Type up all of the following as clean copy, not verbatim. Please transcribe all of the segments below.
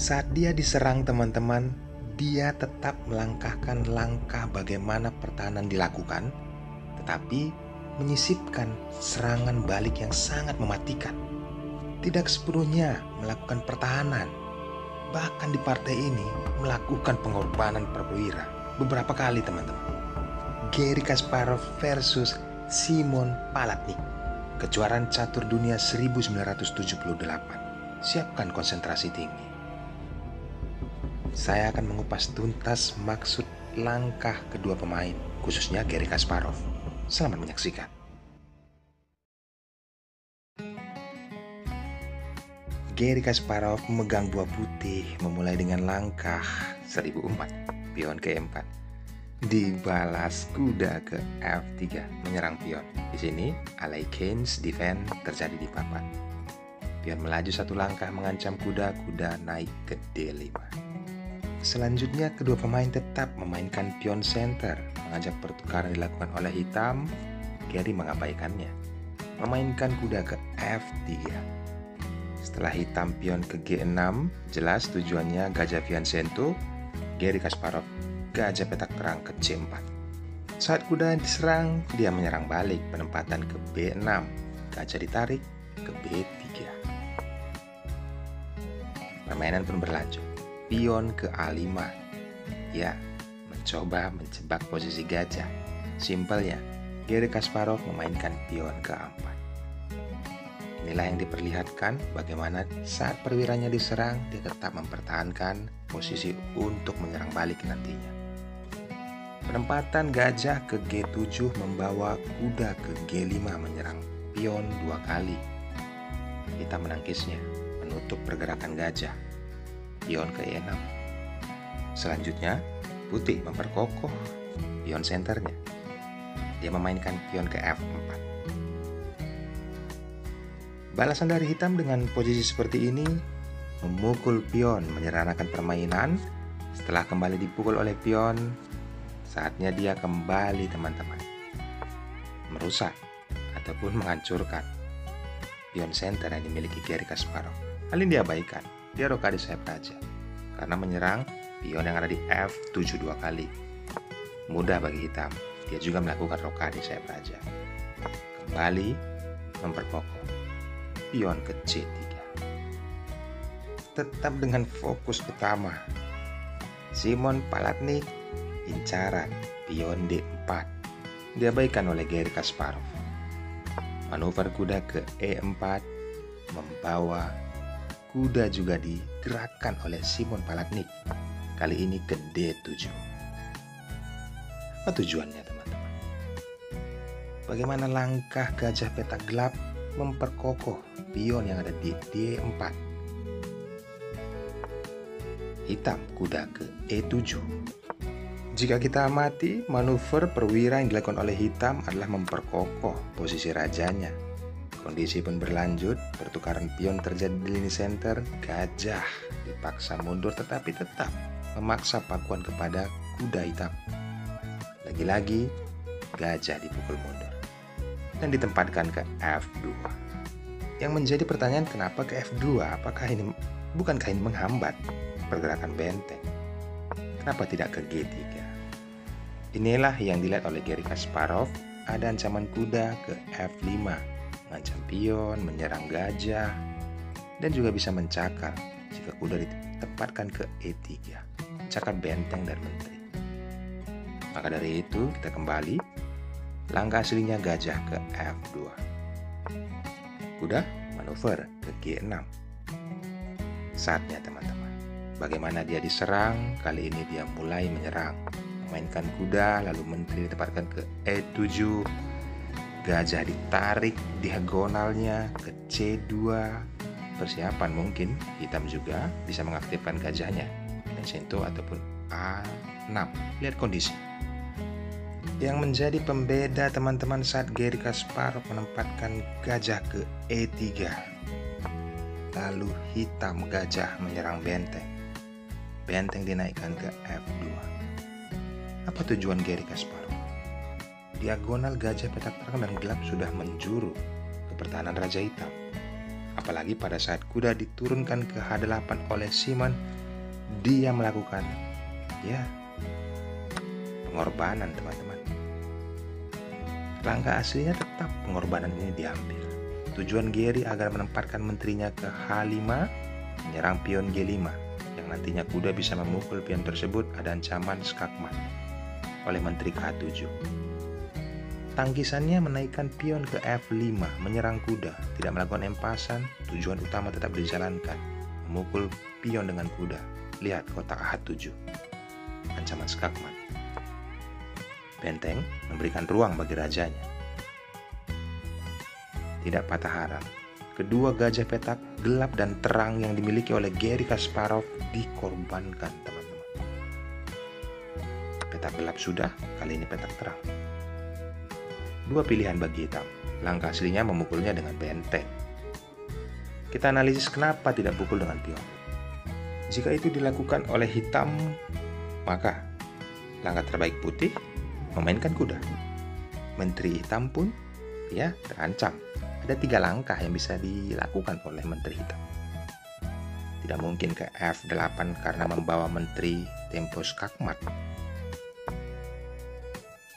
Saat dia diserang teman-teman, dia tetap melangkahkan langkah bagaimana pertahanan dilakukan, tetapi menyisipkan serangan balik yang sangat mematikan. Tidak sepenuhnya melakukan pertahanan, bahkan di partai ini melakukan pengorbanan perwira beberapa kali teman-teman. Garry Kasparov versus Simon Palatnik, kejuaraan catur dunia 1978. Siapkan konsentrasi tinggi. Saya akan mengupas tuntas maksud langkah kedua pemain, khususnya Garry Kasparov. Selamat menyaksikan. Garry Kasparov memegang buah putih memulai dengan langkah 1004, pion ke-4. Dibalas kuda ke F3, menyerang pion. Di sini, Ally Keynes defend terjadi di papan. Pion melaju satu langkah mengancam kuda naik ke D5. Selanjutnya, kedua pemain tetap memainkan pion center, mengajak pertukaran dilakukan oleh hitam. Garry mengabaikannya, memainkan kuda ke F3. Setelah hitam pion ke G6, jelas tujuannya gajah Vincento. Garry Kasparov gajah petak terang ke C4. Saat kuda diserang, dia menyerang balik, penempatan ke B6. Gajah ditarik ke B3. Permainan pun berlanjut. Pion ke A5. Ya, mencoba menjebak posisi gajah. Simpelnya, Garry Kasparov memainkan pion ke A4. Inilah yang diperlihatkan bagaimana saat perwiranya diserang, dia tetap mempertahankan posisi untuk menyerang balik nantinya. Penempatan gajah ke G7 membawa kuda ke G5 menyerang pion 2 kali. Hitam menangkisnya, menutup pergerakan gajah. Pion ke E6. Selanjutnya, putih memperkokoh pion senternya. Dia memainkan pion ke F4. Balasan dari hitam dengan posisi seperti ini, memukul pion menyederhanakan permainan. Setelah kembali dipukul oleh pion, saatnya dia kembali teman-teman merusak ataupun menghancurkan pion center yang dimiliki Garry Kasparov. Hal ini diabaikan. Dia rokade sayap raja karena menyerang pion yang ada di F7 2 kali. Mudah bagi hitam. Dia juga melakukan rokade sayap raja. Kembali memperkokoh pion ke C3. Tetap dengan fokus utama. Simon Palatnik incaran pion D4. Diabaikan oleh Garry Kasparov. Manuver kuda ke E4 membawa kuda juga digerakkan oleh Simon Palatnik. Kali ini ke D7. Apa tujuannya teman-teman? Bagaimana langkah gajah petak gelap memperkokoh pion yang ada di D4. Hitam kuda ke E7. Jika kita amati, manuver perwira yang dilakukan oleh hitam adalah memperkokoh posisi rajanya. Kondisi pun berlanjut, pertukaran pion terjadi di lini center. Gajah dipaksa mundur tetapi tetap memaksa pakuan kepada kuda hitam. Lagi-lagi, gajah dipukul mundur dan ditempatkan ke F2. Yang menjadi pertanyaan, kenapa ke F2? Bukankah ini menghambat pergerakan benteng? Kenapa tidak ke G3? Inilah yang dilihat oleh Garry Kasparov. Ada ancaman kuda ke F5, mengancam pion, menyerang gajah, dan juga bisa mencakar jika kuda ditempatkan ke E3, mencakar benteng dan menteri. Maka dari itu kita kembali, langkah aslinya gajah ke F2. Kuda manuver ke G6. Saatnya teman-teman, bagaimana dia diserang, kali ini dia mulai menyerang. Memainkan kuda, lalu menteri ditempatkan ke E7. Gajah ditarik diagonalnya ke C2. Persiapan mungkin hitam juga bisa mengaktifkan gajahnya, Vincento ataupun A6. Lihat kondisi. Yang menjadi pembeda teman-teman saat Garry Kasparov menempatkan gajah ke E3. Lalu hitam gajah menyerang benteng. Benteng dinaikkan ke F2. Apa tujuan Garry Kasparov? Diagonal gajah petak terang dan gelap sudah menjuru ke pertahanan Raja Hitam. Apalagi pada saat kuda diturunkan ke H8 oleh Simon, dia melakukan pengorbanan, teman-teman. Langkah aslinya tetap pengorbanan ini diambil. Tujuan Gary agar menempatkan menterinya ke H5, menyerang pion G5, yang nantinya kuda bisa memukul pion tersebut. Ada ancaman skakmat oleh menteri ke H7. Tangkisannya menaikkan pion ke F5, menyerang kuda, tidak melakukan empasan. Tujuan utama tetap dijalankan, memukul pion dengan kuda. Lihat kotak H7, ancaman skakmat. Benteng memberikan ruang bagi rajanya. Tidak patah harap, kedua gajah petak gelap dan terang yang dimiliki oleh Gary Kasparov dikorbankan, teman-teman. Petak gelap sudah, kali ini petak terang. Dua pilihan bagi hitam. Langkah aslinya memukulnya dengan benteng. Kita analisis kenapa tidak pukul dengan pion. Jika itu dilakukan oleh hitam, maka langkah terbaik putih memainkan kuda. Menteri hitam pun terancam. Ada 3 langkah yang bisa dilakukan oleh menteri hitam. Tidak mungkin ke F8 karena membawa menteri tempo skakmat.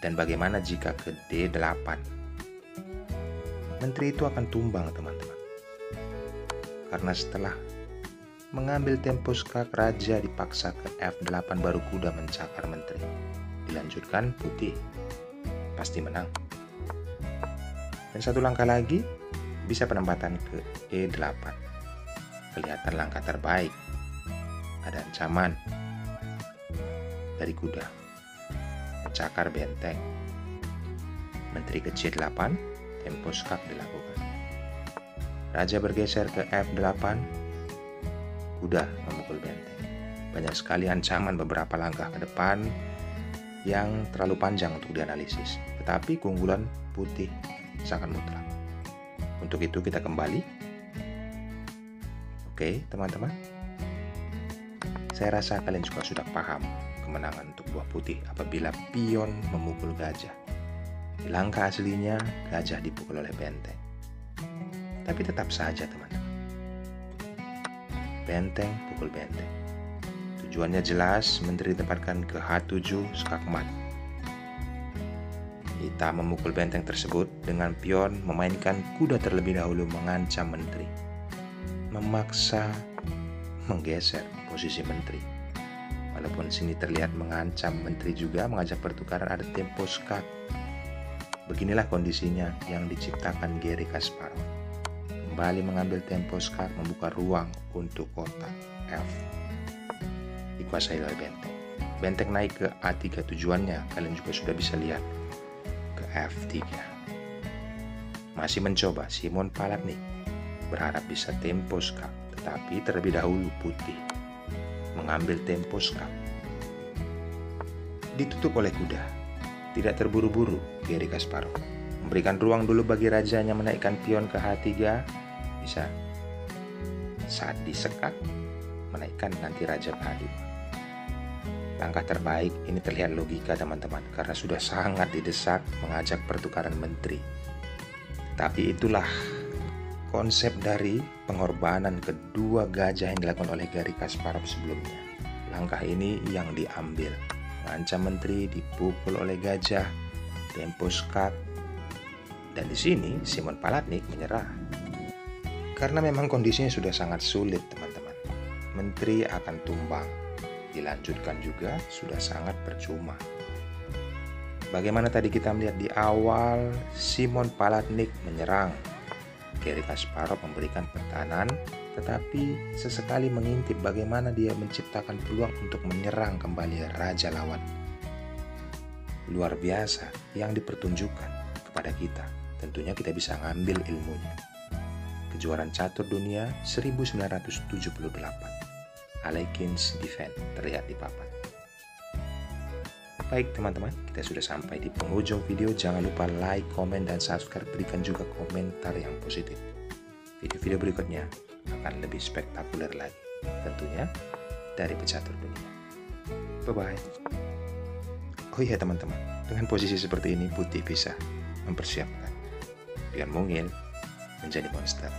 Dan bagaimana jika ke D8? Menteri itu akan tumbang, teman-teman. Karena setelah mengambil tempo skak, raja dipaksa ke F8 baru kuda mencakar menteri. Dilanjutkan putih, pasti menang. Dan satu langkah lagi, bisa penempatan ke E8. Kelihatan langkah terbaik. Ada ancaman dari kuda, mencakar benteng. Menteri ke C8, tempo skak dilakukan. Raja bergeser ke F8, kuda memukul benteng. Banyak sekali ancaman beberapa langkah ke depan yang terlalu panjang untuk dianalisis. Tetapi keunggulan putih sangat mutlak. Untuk itu kita kembali. Oke, teman-teman. Saya rasa kalian juga sudah paham kemenangan untuk buah putih apabila pion memukul gajah. Di langkah aslinya, gajah dipukul oleh benteng. Tapi tetap saja, teman-teman. Benteng pukul benteng. Tujuannya jelas, menteri ditempatkan ke H7 skakmat. Hitam memukul benteng tersebut dengan pion memainkan kuda terlebih dahulu, mengancam menteri. Memaksa menggeser posisi menteri. Walaupun sini terlihat mengancam menteri juga, mengajak pertukaran, ada tempo skak. Beginilah kondisinya yang diciptakan Gary Kasparov. Kembali mengambil tempo skak, membuka ruang untuk kotak F. Dikuasai oleh benteng. Benteng naik ke A3, tujuannya kalian juga sudah bisa lihat ke F3. Masih mencoba, Simon Palatnik berharap bisa tempo skak, tetapi terlebih dahulu putih mengambil tempo skak. Ditutup oleh kuda. Tidak terburu-buru, Gary Kasparov memberikan ruang dulu bagi rajanya menaikkan pion ke H3. Bisa saat disekak, menaikkan nanti raja ke H2. Langkah terbaik ini terlihat logika, teman-teman, karena sudah sangat didesak mengajak pertukaran menteri. Tapi itulah konsep dari pengorbanan kedua gajah yang dilakukan oleh Gary Kasparov sebelumnya. Langkah ini yang diambil, mengancam menteri, dipukul oleh gajah, tempo skak, dan di sini Simon Palatnik menyerah. Karena memang kondisinya sudah sangat sulit, teman-teman. Menteri akan tumbang. Dilanjutkan juga sudah sangat percuma. Bagaimana tadi kita melihat di awal, Simon Palatnik menyerang. Gary Kasparov memberikan pertahanan, tetapi sesekali mengintip bagaimana dia menciptakan peluang untuk menyerang kembali raja lawan. Luar biasa yang dipertunjukkan kepada kita. Tentunya kita bisa ngambil ilmunya. Kejuaraan catur dunia 1978. Alekhine Defense terlihat di papan. Baik teman-teman, kita sudah sampai di penghujung video. Jangan lupa like, komen, dan subscribe. Berikan juga komentar yang positif. Video-video berikutnya akan lebih spektakuler lagi. Tentunya dari pecatur dunia. Bye-bye. Oh iya teman-teman, dengan posisi seperti ini putih bisa mempersiapkan pion mungil menjadi monster.